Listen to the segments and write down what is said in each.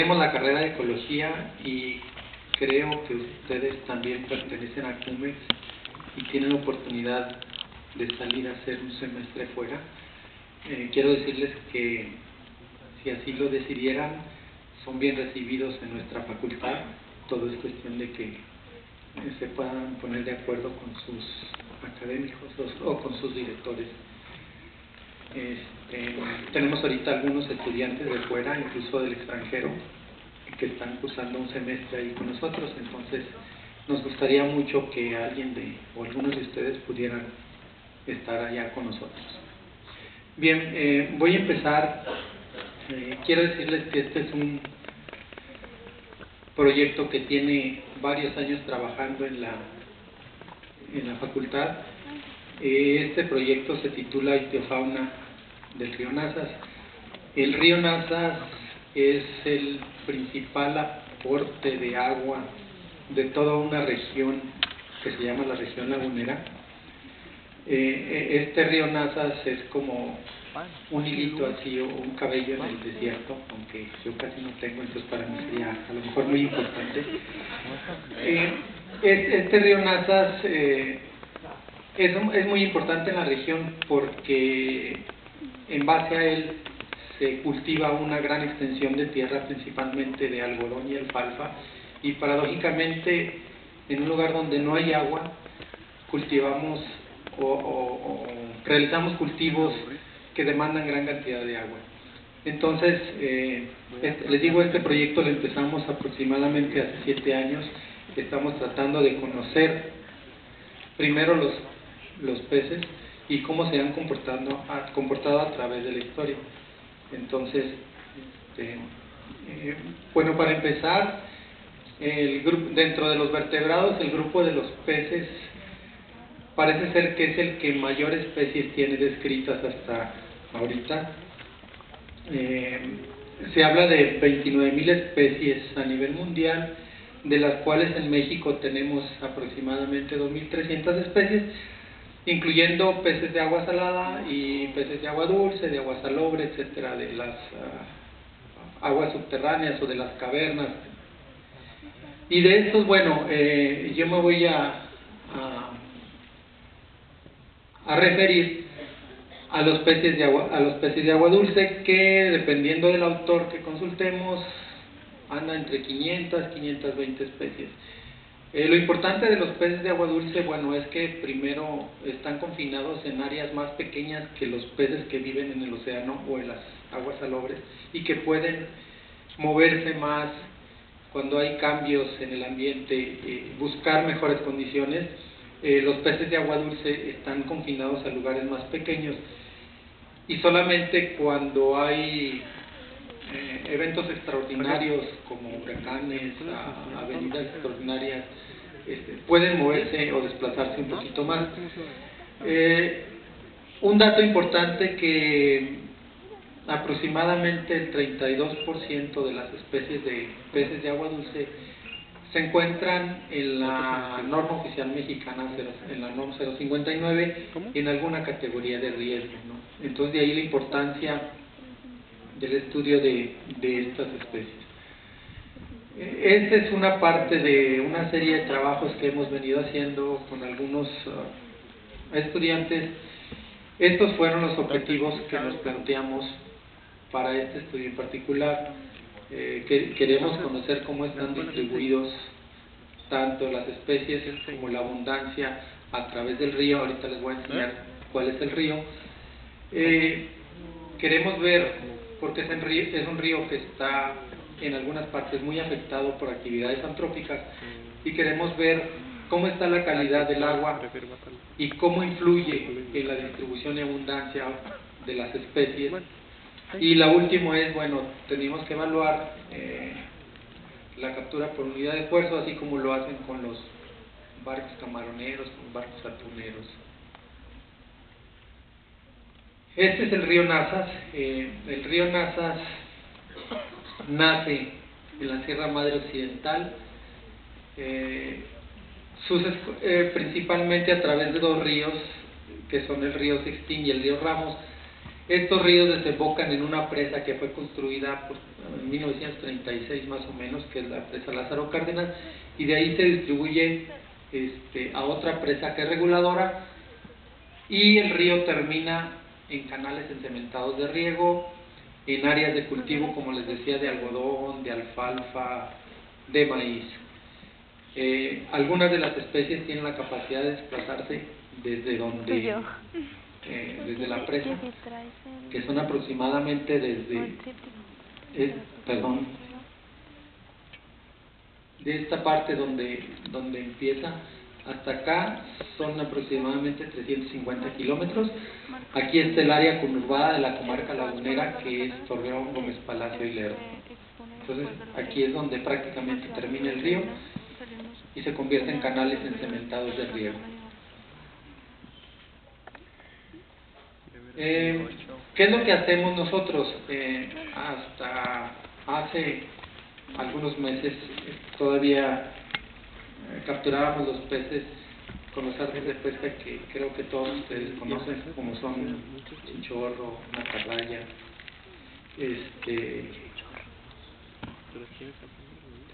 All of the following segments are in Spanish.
Tenemos la carrera de Ecología y creo que ustedes también pertenecen a CUMEX y tienen la oportunidad de salir a hacer un semestre fuera. Quiero decirles que si así lo decidieran, son bien recibidos en nuestra facultad. Todo es cuestión de que se puedan poner de acuerdo con sus académicos o con sus directores. Tenemos ahorita algunos estudiantes de fuera, incluso del extranjero, que están cursando un semestre ahí con nosotros. Entonces nos gustaría mucho que alguien o algunos de ustedes pudieran estar allá con nosotros. Bien, voy a empezar. Quiero decirles que este es un proyecto que tiene varios años trabajando en la facultad. Este proyecto se titula Ictiofauna del río Nazas. El río Nazas es el principal aporte de agua de toda una región que se llama la región lagunera. Este río Nazas es como un hilito así o un cabello en el desierto, aunque yo casi no tengo, entonces para mí sería a lo mejor muy importante. Este río Nazas es muy importante en la región porque en base a él se cultiva una gran extensión de tierra, principalmente de algodón y alfalfa, y paradójicamente en un lugar donde no hay agua cultivamos o realizamos cultivos que demandan gran cantidad de agua. Entonces, les digo, este proyecto lo empezamos aproximadamente hace 7 años. Estamos tratando de conocer primero los peces y cómo se han comportado a través de la historia. Entonces, bueno, para empezar, dentro de los vertebrados, el grupo de los peces parece ser que es el que mayor especies tiene descritas hasta ahorita. Se habla de 29,000 especies a nivel mundial, de las cuales en México tenemos aproximadamente 2,300 especies, incluyendo peces de agua salada y peces de agua dulce, de agua salobre, etcétera, de las aguas subterráneas o de las cavernas. Y de estos, bueno, yo me voy a referir a los peces de agua dulce, que dependiendo del autor que consultemos anda entre 500-520 especies. Lo importante de los peces de agua dulce, bueno, es que primero están confinados en áreas más pequeñas que los peces que viven en el océano o en las aguas salobres, y que pueden moverse más cuando hay cambios en el ambiente, buscar mejores condiciones. Los peces de agua dulce están confinados a lugares más pequeños, y solamente cuando hay eventos extraordinarios como huracanes, avenidas extraordinarias, pueden moverse o desplazarse un poquito más. Un dato importante, que aproximadamente el 32% de las especies de peces de agua dulce se encuentran en la norma oficial mexicana, en la norma 059, en alguna categoría de riesgo, ¿no? Entonces, de ahí la importancia del estudio de estas especies. Esta es una parte de una serie de trabajos que hemos venido haciendo con algunos estudiantes. Estos fueron los objetivos que nos planteamos para este estudio en particular. Queremos conocer cómo están distribuidos tanto las especies como la abundancia a través del río. Ahorita les voy a enseñar cuál es el río. Queremos ver, porque es un río que está en algunas partes muy afectado por actividades antrópicas, y queremos ver cómo está la calidad del agua y cómo influye en la distribución y abundancia de las especies. Y la última es, bueno, tenemos que evaluar la captura por unidad de esfuerzo, así como lo hacen con los barcos camaroneros, con barcos atuneros. Este es el río Nazas. El río Nazas nace en la Sierra Madre Occidental, principalmente a través de dos ríos, que son el río Sextín y el río Ramos. Estos ríos desembocan en una presa que fue construida en 1936 más o menos, que es la presa Lázaro Cárdenas, y de ahí se distribuye a otra presa que es reguladora, y el río termina en canales encementados de riego, en áreas de cultivo, como les decía, de algodón, de alfalfa, de maíz. Algunas de las especies tienen la capacidad de desplazarse desde desde la presa, que son aproximadamente de esta parte donde empieza hasta acá, son aproximadamente 350 kilómetros. Aquí está el área conurbada de la comarca lagunera, que es Torreón, Gómez Palacio y Lerdo. Entonces aquí es donde prácticamente termina el río y se convierte en canales encementados de riego. ¿Qué es lo que hacemos nosotros? Hasta hace algunos meses todavía capturábamos los peces con los artes de pesca que creo que todos ustedes conocen, como son chinchorro, macarraya, que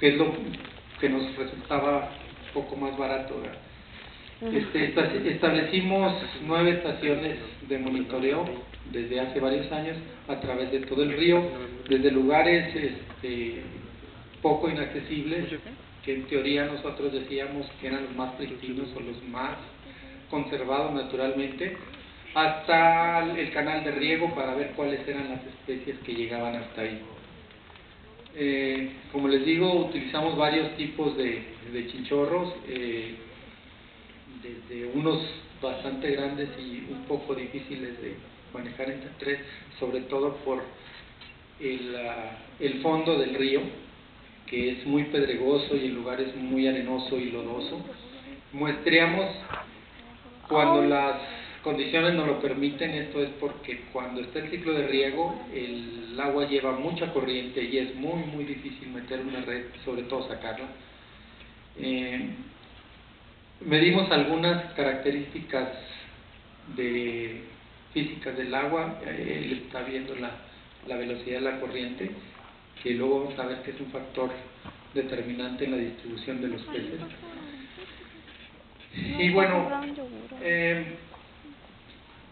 es lo que nos resultaba un poco más barato, ¿verdad? Establecimos 9 estaciones de monitoreo desde hace varios años a través de todo el río, desde lugares poco inaccesibles, que en teoría nosotros decíamos que eran los más pristinos o los más conservados naturalmente, hasta el canal de riego para ver cuáles eran las especies que llegaban hasta ahí. Como les digo, utilizamos varios tipos de chinchorros, desde unos bastante grandes y un poco difíciles de manejar entre 3, sobre todo por el fondo del río, que es muy pedregoso y en lugares muy arenoso y lodoso. Muestreamos cuando las condiciones nos lo permiten. Esto es porque cuando está el ciclo de riego, el agua lleva mucha corriente y es muy difícil meter una red, sobre todo sacarla. Medimos algunas características físicas del agua. Él está viendo la velocidad de la corriente, que luego vamos a ver que es un factor determinante en la distribución de los peces. Y bueno,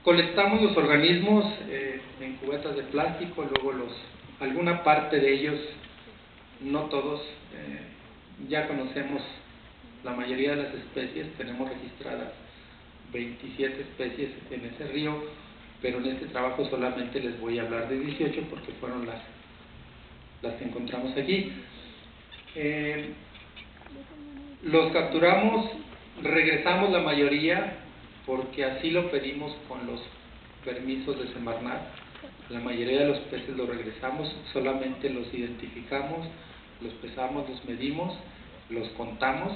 colectamos los organismos en cubetas de plástico, luego alguna parte de ellos, no todos, ya conocemos la mayoría de las especies. Tenemos registradas 27 especies en ese río, pero en este trabajo solamente les voy a hablar de 18 porque fueron las que encontramos aquí. Los capturamos, regresamos la mayoría porque así lo pedimos con los permisos de Semarnat. La mayoría de los peces los regresamos, solamente los identificamos, los pesamos, los medimos, los contamos,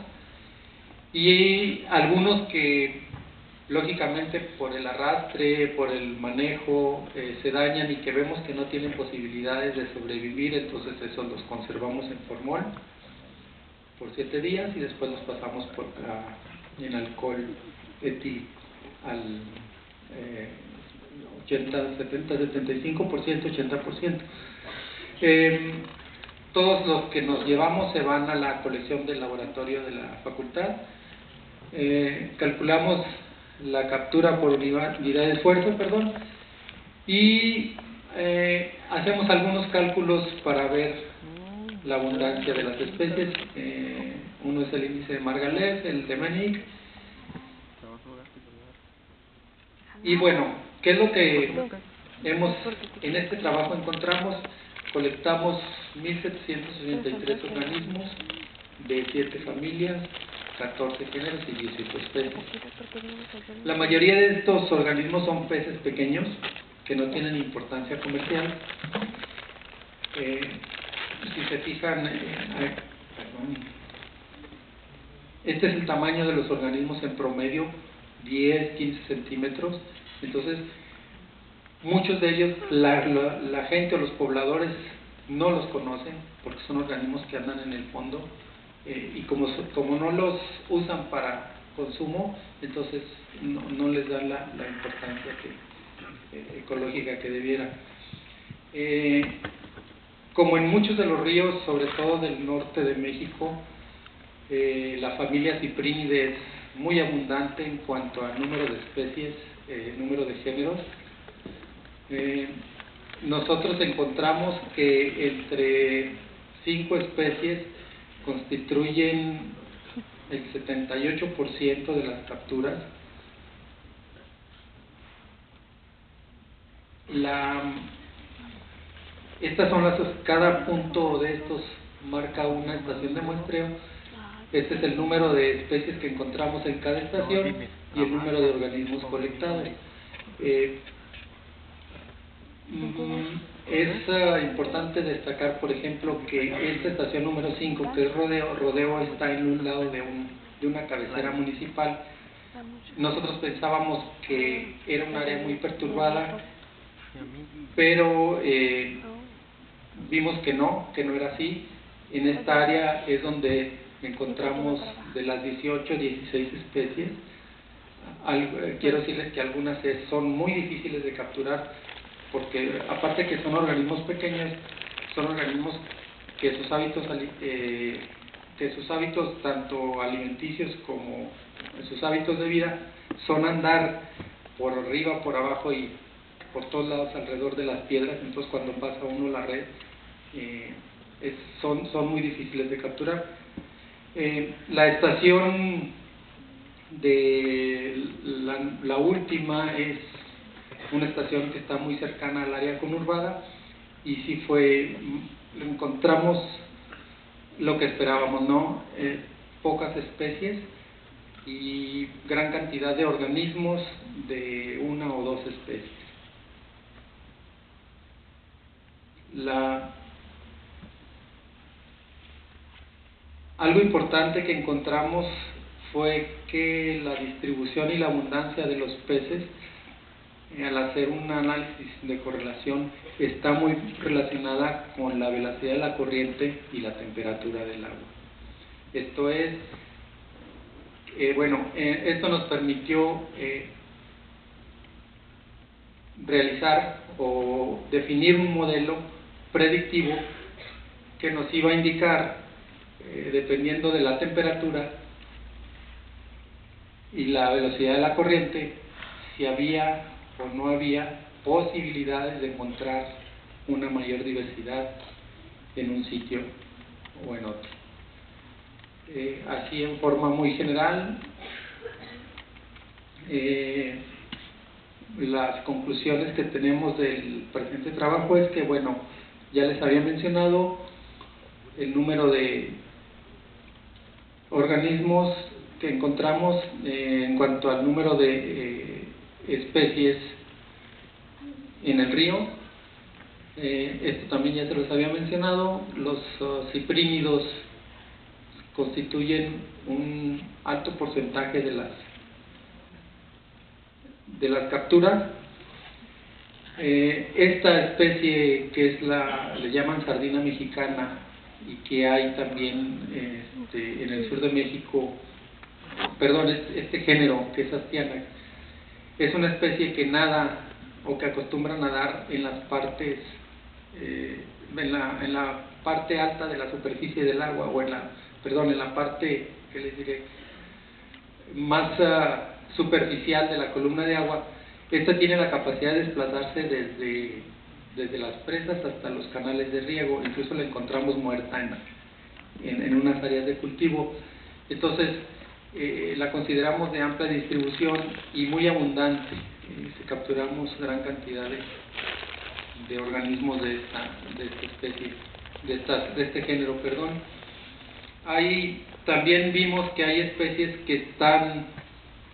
y algunos que lógicamente por el arrastre, por el manejo, se dañan y que vemos que no tienen posibilidades de sobrevivir, entonces esos los conservamos en formol por 7 días y después los pasamos en alcohol etil al 75%, 80%. Todos los que nos llevamos se van a la colección del laboratorio de la facultad. Calculamos la captura por unidad de esfuerzo, y hacemos algunos cálculos para ver la abundancia de las especies. Uno es el índice de Margalef, el de Menick. Y bueno, ¿qué es lo que en este trabajo encontramos? Colectamos 1.763 organismos de 7 familias, 14 géneros y 18 especies. La mayoría de estos organismos son peces pequeños que no tienen importancia comercial. Si se fijan, este es el tamaño de los organismos en promedio, 10, 15 centímetros. Entonces, muchos de ellos, la gente o los pobladores no los conocen porque son organismos que andan en el fondo, y como no los usan para consumo, entonces no les dan la importancia ecológica que debiera. Como en muchos de los ríos, sobre todo del norte de México, la familia Cyprinidae es muy abundante en cuanto al número de especies, número de géneros. Nosotros encontramos que entre 5 especies constituyen el 78% de las capturas. Estas son cada punto de estos marca una estación de muestreo. Este es el número de especies que encontramos en cada estación y el número de organismos colectados. Es importante destacar, por ejemplo, que esta estación número 5, que es Rodeo está en un lado de una cabecera municipal. Nosotros pensábamos que era un área muy perturbada, pero vimos que no era así. En esta área es donde encontramos de las 18, 16 especies. Quiero decirles que algunas son muy difíciles de capturar, porque aparte que son organismos pequeños, son organismos que sus hábitos tanto alimenticios como sus hábitos de vida son andar por arriba, por abajo y por todos lados alrededor de las piedras. Entonces cuando pasa uno la red son muy difíciles de capturar. La estación de la última es una estación que está muy cercana al área conurbada y sí encontramos lo que esperábamos, ¿no? Pocas especies y gran cantidad de organismos de 1 o 2 especies. Algo importante que encontramos fue que la distribución y la abundancia de los peces, al hacer un análisis de correlación, está muy relacionada con la velocidad de la corriente y la temperatura del agua. Esto es, esto nos permitió realizar o definir un modelo predictivo que nos iba a indicar, dependiendo de la temperatura y la velocidad de la corriente, si había o no había posibilidades de encontrar una mayor diversidad en un sitio o en otro. Así, en forma muy general, las conclusiones que tenemos del presente trabajo es que, ya les había mencionado el número de organismos que encontramos en cuanto al número de especies en el río. Esto también ya se los había mencionado. Los ciprínidos constituyen un alto porcentaje de las capturas. Esta especie, que es le llaman sardina mexicana, y que hay también en el sur de México, este género, que es Astyanax, es una especie que nada o que acostumbra a nadar en las partes, en la parte alta de la superficie del agua, o en la parte, que les diré, más superficial de la columna de agua. Esta tiene la capacidad de desplazarse desde las presas hasta los canales de riego. Incluso la encontramos muerta en unas áreas de cultivo. Entonces la consideramos de amplia distribución y muy abundante. Capturamos gran cantidad de organismos de esta especie, de este género, perdón. También vimos que hay especies que están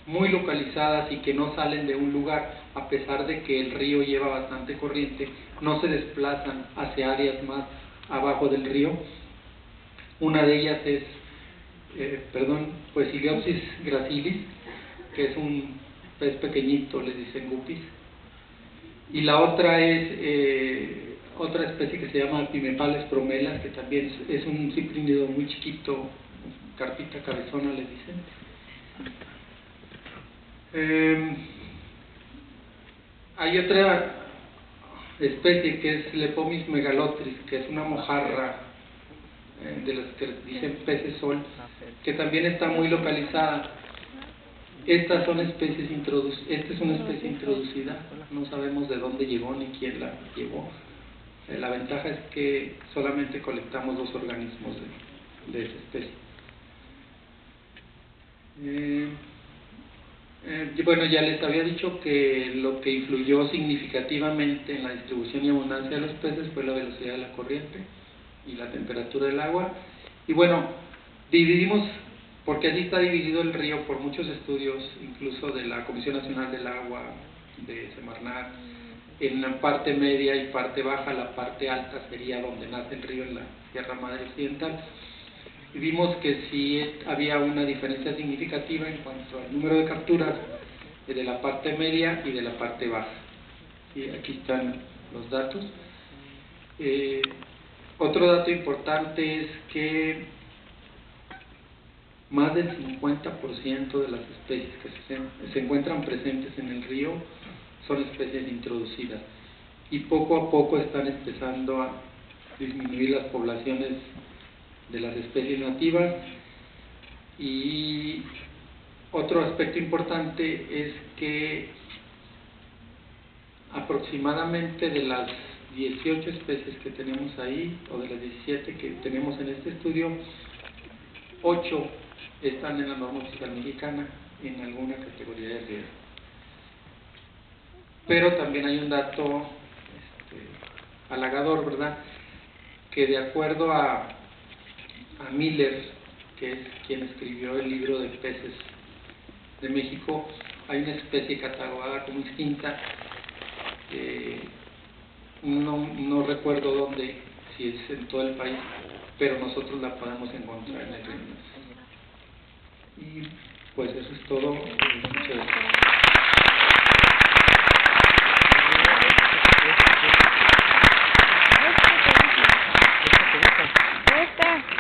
muy localizadas y que no salen de un lugar, a pesar de que el río lleva bastante corriente, no se desplazan hacia áreas más abajo del río. Una de ellas es Ileopsis gracilis, que es un pez pequeñito, les dicen guppies, y la otra es otra especie que se llama Pimepales promelas, que también es un ciprínido muy chiquito, carpita cabezona les dicen. Hay otra especie que es Lepomis megalotris, que es una mojarra de las que dicen peces sol, que también está muy localizada. Estas son especies esta es una especie introducida, no sabemos de dónde llegó ni quién la llevó. La ventaja es que solamente colectamos 2 organismos de esa especie. Bueno, ya les había dicho que lo que influyó significativamente en la distribución y abundancia de los peces fue la velocidad de la corriente y la temperatura del agua. Y bueno, dividimos, porque así está dividido el río por muchos estudios, incluso de la Comisión Nacional del Agua, de Semarnat, en la parte media y parte baja. La parte alta sería donde nace el río, en la Sierra Madre Occidental. Y vimos que sí había una diferencia significativa en cuanto al número de capturas de la parte media y de la parte baja. Y aquí están los datos. Otro dato importante es que más del 50% de las especies que se encuentran presentes en el río son especies introducidas, y poco a poco están empezando a disminuir las poblaciones de las especies nativas. Y otro aspecto importante es que aproximadamente de las 18 especies que tenemos ahí, o de las 17 que tenemos en este estudio, 8 están en la norma oficial mexicana en alguna categoría de riesgo. Pero también hay un dato halagador, ¿verdad? Que de acuerdo a Miller, que es quien escribió el libro de peces de México, hay una especie catalogada como extinta, no recuerdo dónde, si es en todo el país, pero nosotros la podemos encontrar en el río. Y pues eso es todo. Muchas gracias. Esta.